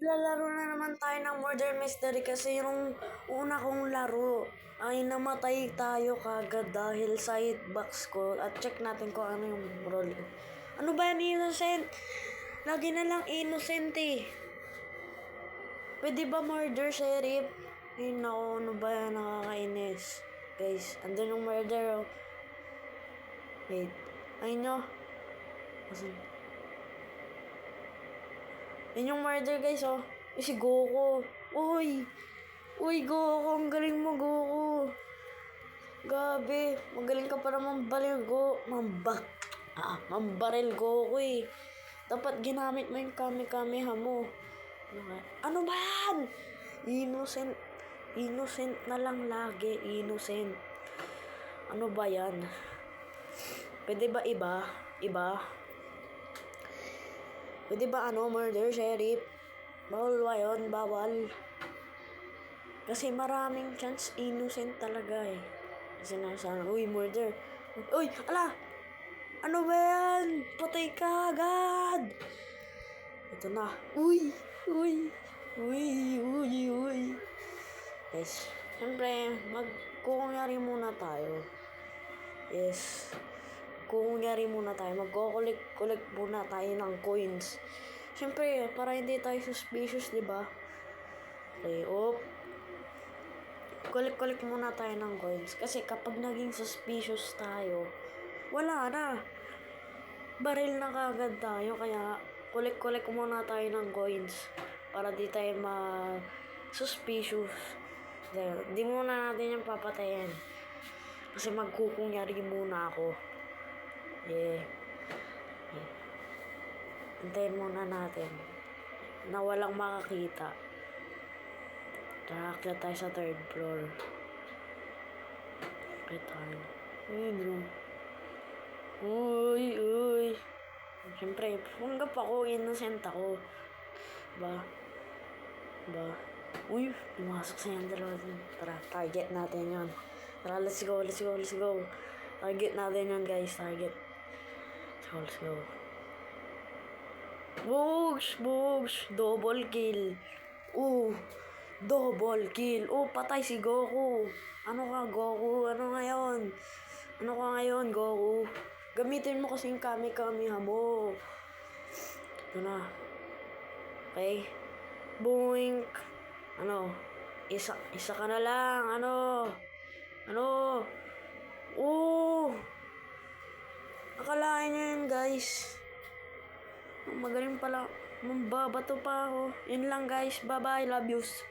Lalaro na naman tayo ng Murder Mystery kasi yung una kong laro ay namatay tayo kagad dahil sa hitbox ko. At check natin kung ano yung role. Ano ba yan, innocent? Lagi na lang innocent eh. Pwede ba murder, sheriff? Ay nako, ano ba yan, nakakainis. Guys, andun yung murder oh. Wait, ay no. Asan? Yan yung murder guys oh. Si Goku. Uy! Uy Goku, ang galing mo Goku. Gabi, magaling ka pa naman baril mambaril Goku eh. Dapat ginamit mo yung kami-kamiha mo. Ano ba yan? Innocent. Innocent na lang lagi. Innocent. Ano ba yan? Pwede ba iba? Iba? Pwede ba murder, sheriff? Bawal ba yun? Bawal. Kasi maraming chance innocent talaga eh. Kasi nasa, uy, murder. Uy, ala! Ano ba yan? Patay ka agad! Ito na. Uy! Uy! Uy! Uy! Uy! Yes. Siyempre, magkukunyari muna tayo. Yes. Kukunyari muna tayo. Magkukulik muna tayo ng coins. Siyempre, para hindi tayo suspicious, di ba? Okay, kulik muna tayo ng coins. Kasi kapag naging suspicious tayo, wala na. Baril na kagad tayo. Kaya, kulik muna tayo ng coins. Para di tayo ma-suspicious. Di muna natin yung papatayin. Kasi magkukunyari muna ako. Yeah. Antayin muna natin na walang makakita. Tara, tayo sa 3rd floor. Okay tayo. Uy, bro. Uy. Siyempre, panggap ako, innocent ako. Ba? Uy, pumasok sa yung dalawa. Tara, target natin yun. Tara, let's go. Target natin yun, guys. Target. Let's go. Boogs! Double kill. Double kill. Patay si Goku. Ano ka, Goku? Ano ka ngayon, Goku? Gamitin mo kasing kami-kamiha mo. Ito na. Okay. Boink. Isa ka na lang. Akalain nyo yun, guys. Magaling pala. Mambabato pa ako. Yun lang, guys. Bye-bye. Love yous.